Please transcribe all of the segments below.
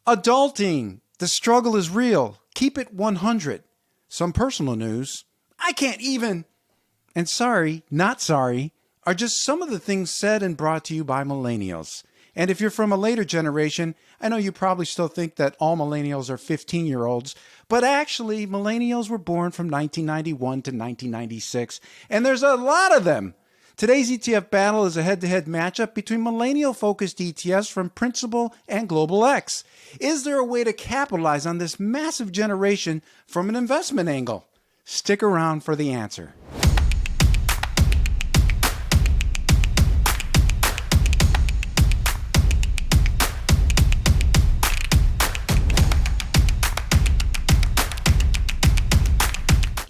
Adulting. The struggle is real. Keep it 100. Some personal news. I can't even. And sorry, not sorry, are just some of the things said and brought to you by millennials. And if you're from a later generation, I know you probably still think that all millennials are 15-year-olds, but actually millennials were born from 1991 to 1996, and there's a lot of them. Today's ETF battle is a head-to-head matchup between millennial-focused ETFs from Principal and Global X. Is there a way to capitalize on this massive generation from an investment angle? Stick around for the answer.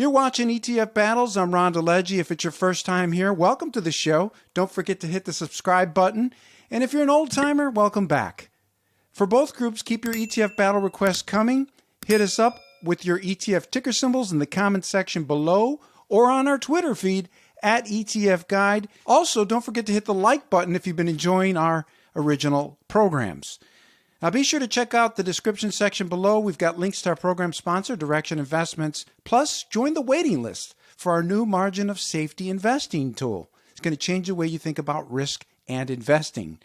You're watching ETF Battles. I'm Ron DeLegge. If it's your first time here, welcome to the show. Don't forget to hit the subscribe button. And if you're an old timer, welcome back. For both groups, keep your ETF battle requests coming. Hit us up with your ETF ticker symbols in the comment section below or on our Twitter feed at ETF Guide. Also, don't forget to hit the like button if you've been enjoying our original programs. Now, be sure to check out the description section below. We've got links to our program sponsor, Direction Investments. Plus, join the waiting list for our new margin of safety investing tool. It's going to change the way you think about risk and investing.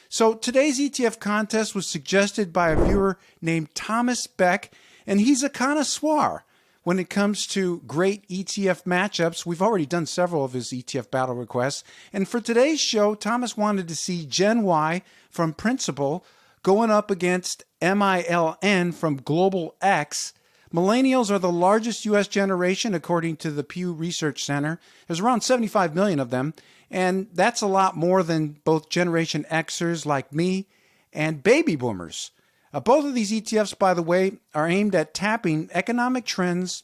So today's ETF contest was suggested by a viewer named Thomas Beck, and he's a connoisseur when it comes to great ETF matchups. We've already done several of his ETF battle requests. And for today's show, Thomas wanted to see GENY from Principal going up against MILN from Global X. Millennials are the largest U.S. generation, according to the Pew Research Center. There's around 75 million of them, and that's a lot more than both Generation Xers like me and baby boomers. Both of these ETFs, by the way, are aimed at tapping economic trends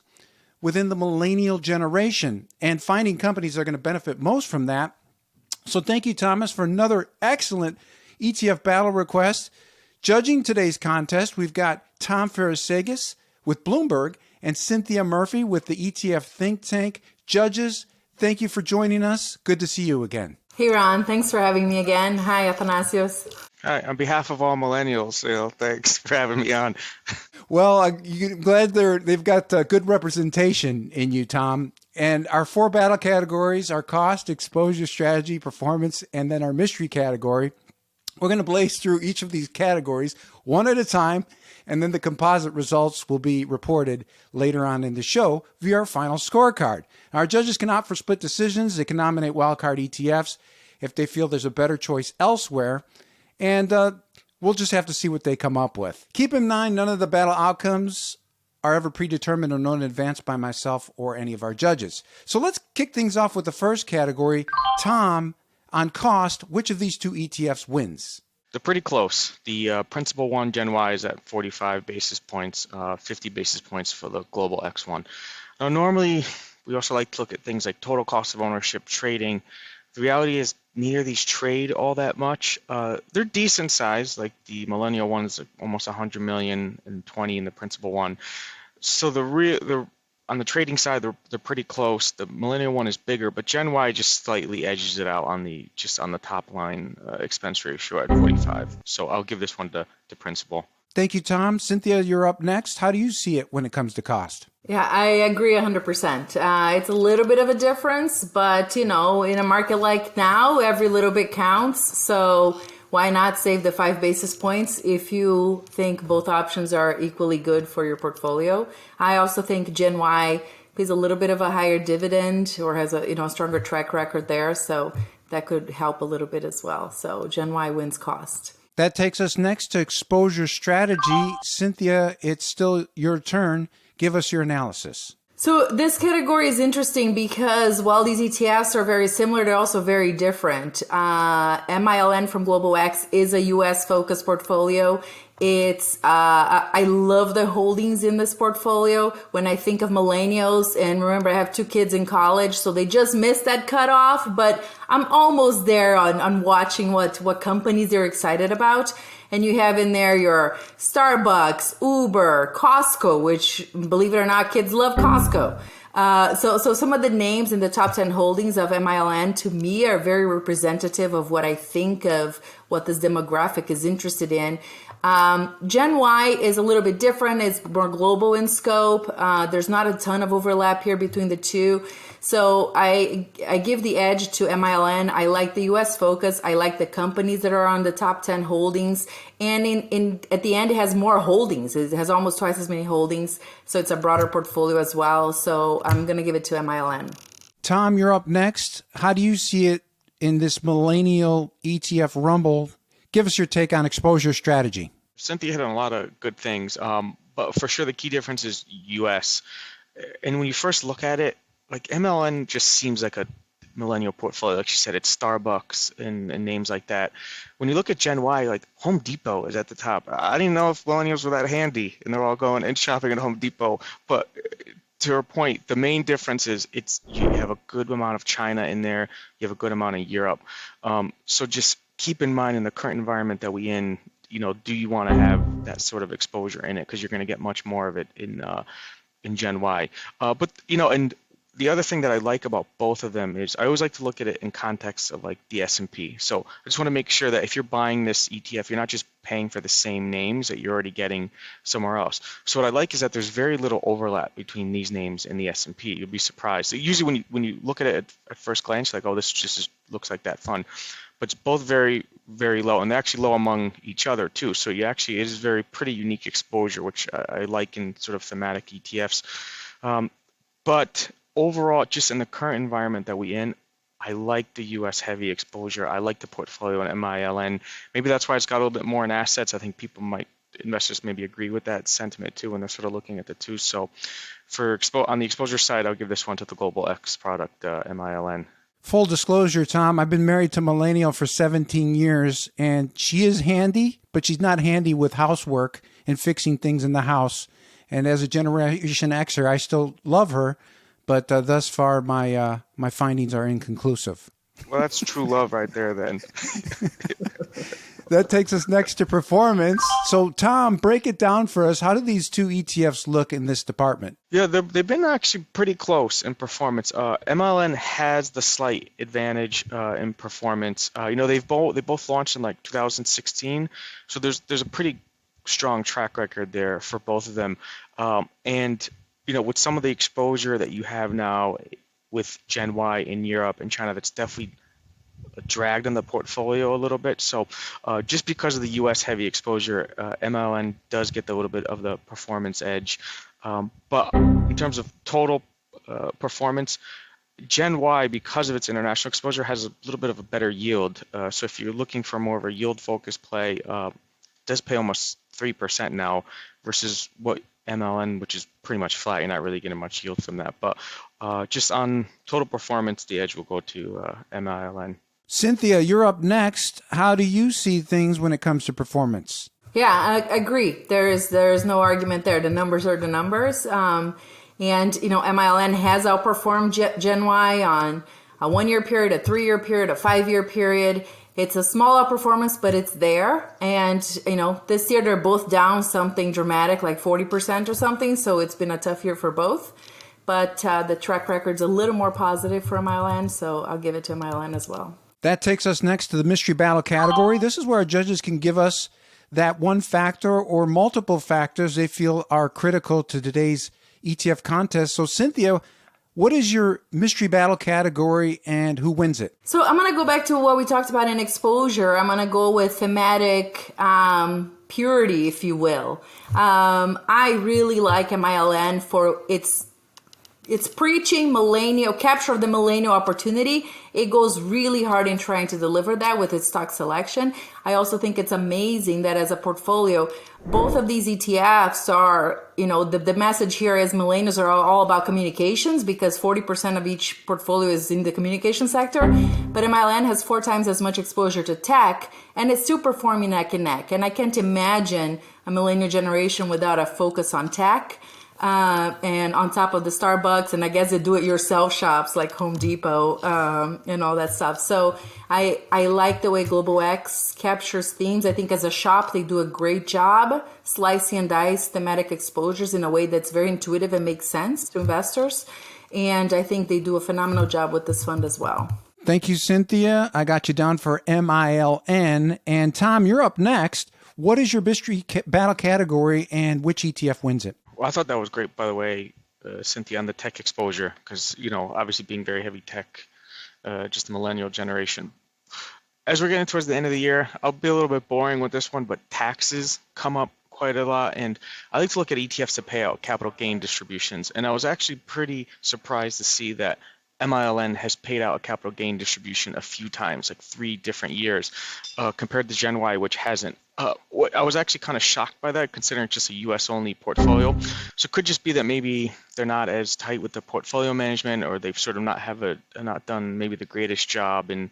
within the millennial generation and finding companies that are going to benefit most from that. So thank you, Thomas, for another excellent ETF battle request. Judging today's contest, we've got Tom Psarofagis with Bloomberg and Cinthia Murphy with the ETF Think Tank. Judges, thank you for joining us. Good to see you again. Hey, Ron. Thanks for having me again. Hi, Athanasios. Hi, on behalf of all millennials, thanks for having me on. Well, I'm glad they've got good representation in you, Tom. And our four battle categories are cost, exposure, strategy, performance, and then our mystery category. We're going to blaze through each of these categories one at a time, and then the composite results will be reported later on in the show via our final scorecard. Our judges can opt for split decisions. They can nominate wildcard ETFs if they feel there's a better choice elsewhere, and we'll just have to see what they come up with. Keep in mind, none of the battle outcomes are ever predetermined or known in advance by myself or any of our judges. So let's kick things off with the first category. Tom, on cost, which of these two ETFs wins? They're pretty close. The Principal one, GENY, is at 45 basis points, 50 basis points for the Global X one. Now, normally, we also like to look at things like total cost of ownership, trading. The reality is neither of these trade all that much. They're decent size, like the Millennial one is almost 100 million and 20 in the Principal one. So on the trading side, they're pretty close. The Millennial one is bigger, but GENY just slightly edges it out on the top line expense ratio at 45. So I'll give this one to Principal. Thank you, Tom. Cinthia, you're up next. How do you see it when it comes to cost? Yeah, I agree 100%. It's a little bit of a difference, but in a market like now, every little bit counts. So why not save the 5 basis points if you think both options are equally good for your portfolio? I also think GENY pays a little bit of a higher dividend or has a stronger track record there, so that could help a little bit as well. So GENY wins cost. That takes us next to exposure strategy. Cinthia, it's still your turn. Give us your analysis. So this category is interesting because while these ETFs are very similar, they're also very different. MILN from Global X is a U.S. focused portfolio. I love the holdings in this portfolio. When I think of millennials, and remember I have 2 kids in college, so they just missed that cutoff, but I'm almost there on watching what companies they're excited about. And you have in there your Starbucks, Uber, Costco, which, believe it or not, kids love Costco. So some of the names in the top 10 holdings of MILN to me are very representative of what I think of what this demographic is interested in. Gen Y is a little bit different. It's more global in scope. There's not a ton of overlap here between the two. So I give the edge to MILN. I like the US focus. I like the companies that are on the top 10 holdings. And at the end, it has more holdings. It has almost twice as many holdings. So it's a broader portfolio as well. So I'm going to give it to MILN. Tom, you're up next. How do you see it in this millennial ETF rumble? Give us your take on exposure strategy. Cinthia hit on a lot of good things, but for sure the key difference is US. And when you first look at it, like MLN just seems like a millennial portfolio. Like she said, it's Starbucks and names like that. When you look at Gen Y, like Home Depot is at the top. I didn't know if millennials were that handy and they're all going and shopping at Home Depot. But to her point, the main difference is you have a good amount of China in there. You have a good amount of Europe. So just keep in mind in the current environment that we in, do you want to have that sort of exposure in it? Because you're going to get much more of it in Gen Y. But and the other thing that I like about both of them is I always like to look at it in context of like the S&P. So I just want to make sure that if you're buying this ETF, you're not just paying for the same names that you're already getting somewhere else. So what I like is that there's very little overlap between these names and the S&P. You'll be surprised. So usually when you look at it at first glance, like, oh, this just looks like that fund. But it's both very, very low, and they're actually low among each other too. So it is very pretty unique exposure, which I like in sort of thematic ETFs. But overall, just in the current environment that we in, I like the U.S. heavy exposure. I like the portfolio in MILN. Maybe that's why it's got a little bit more in assets. I think investors maybe agree with that sentiment too when they're sort of looking at the two. So on the exposure side, I'll give this one to the Global X product, MILN. Full disclosure, Tom, I've been married to Millennial for 17 years, and she is handy, but she's not handy with housework and fixing things in the house. And as a Generation Xer, I still love her, but thus far my findings are inconclusive. Well, that's true love right there then. That takes us next to performance. So, Tom, break it down for us. How do these two ETFs look in this department? Yeah, they've been actually pretty close in performance. MLN has the slight advantage in performance. They both launched in like 2016, so there's a pretty strong track record there for both of them. And with some of the exposure that you have now with Gen Y in Europe and China, that's definitely dragged on the portfolio a little bit. So just because of the U.S. heavy exposure, MLN does get a little bit of the performance edge. But in terms of total performance, Gen Y, because of its international exposure, has a little bit of a better yield. So if you're looking for more of a yield-focused play, it does pay almost 3% now versus what MLN, which is pretty much flat. You're not really getting much yield from that. But just on total performance, the edge will go to MILN. Cinthia, you're up next. How do you see things when it comes to performance? Yeah, I agree. There is no argument there. The numbers are the numbers. And, MILN has outperformed Gen Y on a 1-year period, a 3-year period, a 5-year period. It's a small outperformance, but it's there. And, this year they're both down something dramatic, like 40% or something. So it's been a tough year for both. But the track record's a little more positive for MILN, so I'll give it to MILN as well. That takes us next to the mystery battle category. This is where our judges can give us that one factor or multiple factors they feel are critical to today's ETF contest. So, Cinthia, what is your mystery battle category and who wins it? So I'm going to go back to what we talked about in exposure. I'm going to go with thematic purity, if you will. I really like MILN for its preaching millennial, capture of the millennial opportunity. It goes really hard in trying to deliver that with its stock selection. I also think it's amazing that as a portfolio, both of these ETFs are, the message here is millennials are all about communications because 40% of each portfolio is in the communication sector. But MILN has 4 times as much exposure to tech and it's still performing neck and neck. And I can't imagine a millennial generation without a focus on tech. And on top of the Starbucks and I guess the do-it-yourself shops like Home Depot and all that stuff. So I like the way Global X captures themes. I think as a shop, they do a great job slicing and dice thematic exposures in a way that's very intuitive and makes sense to investors. And I think they do a phenomenal job with this fund as well. Thank you, Cinthia. I got you down for MILN. And Tom, you're up next. What is your mystery battle category and which ETF wins it? Well, I thought that was great, by the way, Cynthia, on the tech exposure, because, obviously being very heavy tech, just the millennial generation. As we're getting towards the end of the year, I'll be a little bit boring with this one, but taxes come up quite a lot. And I like to look at ETFs to pay out capital gain distributions. And I was actually pretty surprised to see that MILN has paid out a capital gain distribution a few times, like 3 different years, compared to GENY, which hasn't. I was actually kind of shocked by that, considering it's just a US-only portfolio. So it could just be that maybe they're not as tight with the portfolio management, or they've sort of not done maybe the greatest job in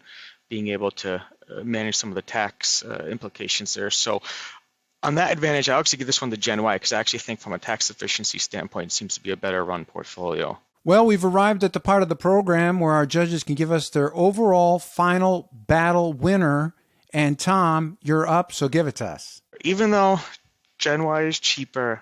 being able to manage some of the tax implications there. So on that advantage, I actually give this one to GENY, because I actually think from a tax efficiency standpoint, it seems to be a better run portfolio. Well, we've arrived at the part of the program where our judges can give us their overall final battle winner. And Tom, you're up, so give it to us. Even though GENY is cheaper,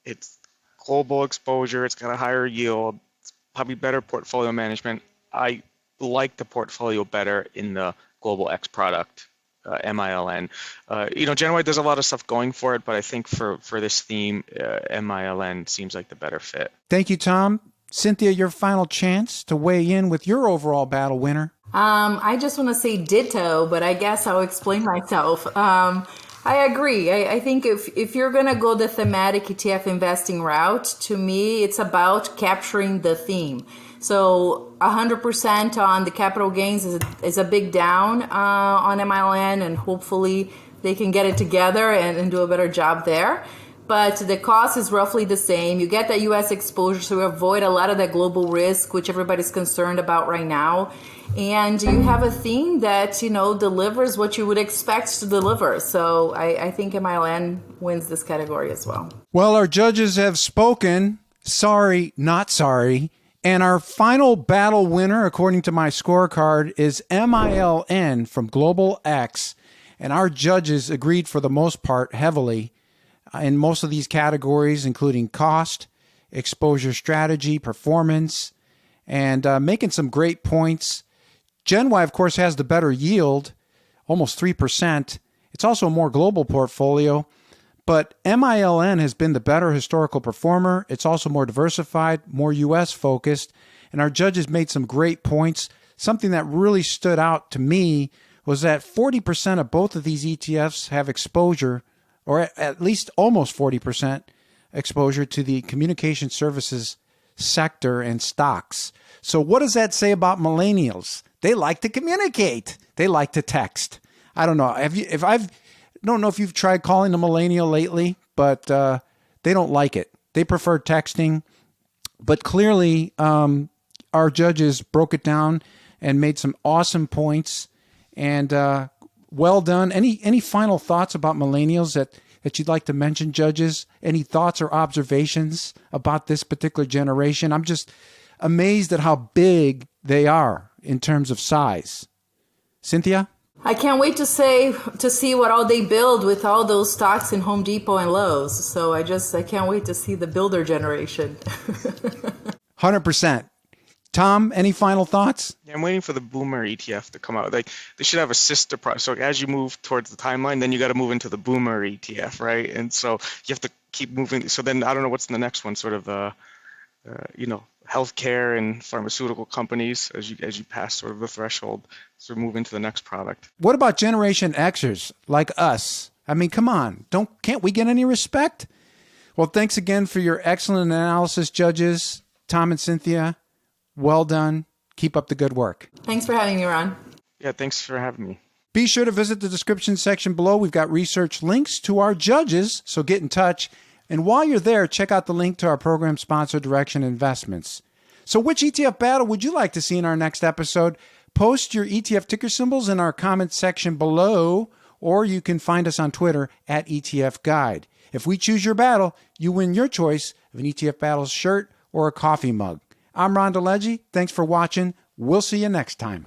it's global exposure, it's got a higher yield, it's probably better portfolio management. I like the portfolio better in the Global X product, MILN. GENY does a lot of stuff going for it, but I think for this theme, MILN seems like the better fit. Thank you, Tom. Cinthia, your final chance to weigh in with your overall battle winner. I just want to say ditto, but I guess I'll explain myself. I agree. I think if you're going to go the thematic ETF investing route, to me, it's about capturing the theme. So 100% on the capital gains is a big down on MILN, and hopefully they can get it together and do a better job there. But the cost is roughly the same. You get that U.S. exposure, so you avoid a lot of that global risk, which everybody's concerned about right now. And you have a theme that, delivers what you would expect to deliver. So I think MILN wins this category as well. Well, our judges have spoken. Sorry, not sorry. And our final battle winner, according to my scorecard, is MILN from Global X. And our judges agreed for the most part heavily in most of these categories, including cost, exposure strategy, performance, and making some great points. GENY, of course, has the better yield, almost 3%. It's also a more global portfolio, but MILN has been the better historical performer. It's also more diversified, more U.S. focused, and our judges made some great points. Something that really stood out to me was that 40% of both of these ETFs have exposure, or at least almost 40% exposure to the communication services sector and stocks. So what does that say about millennials? They like to communicate. They like to text. I don't know. Don't know if you've tried calling a millennial lately, but they don't like it. They prefer texting. But clearly, our judges broke it down and made some awesome points. And well done. Any final thoughts about millennials that you'd like to mention, judges? Any thoughts or observations about this particular generation? I'm just amazed at how big they are in terms of size. Cynthia? I can't wait to see what all they build with all those stocks in Home Depot and Lowe's. So I can't wait to see the builder generation. 100%. Tom, any final thoughts? Yeah, I'm waiting for the Boomer ETF to come out. Like, they should have a sister product. So as you move towards the timeline, then you got to move into the Boomer ETF, right? And so you have to keep moving. So then I don't know what's in the next one, sort of, healthcare and pharmaceutical companies as you pass sort of the threshold, sort of move into the next product. What about Generation Xers like us? I mean, come on, can't we get any respect? Well, thanks again for your excellent analysis, judges. Tom and Cynthia, well done. Keep up the good work. Thanks for having me, Ron. Yeah, thanks for having me. Be sure to visit the description section below. We've got research links to our judges, so get in touch. And while you're there, check out the link to our program sponsor, Direction Investments. So which ETF battle would you like to see in our next episode? Post your ETF ticker symbols in our comment section below, or you can find us on Twitter at ETF Guide. If we choose your battle, you win your choice of an ETF Battles shirt or a coffee mug. I'm Ron DeLegge. Thanks for watching. We'll see you next time.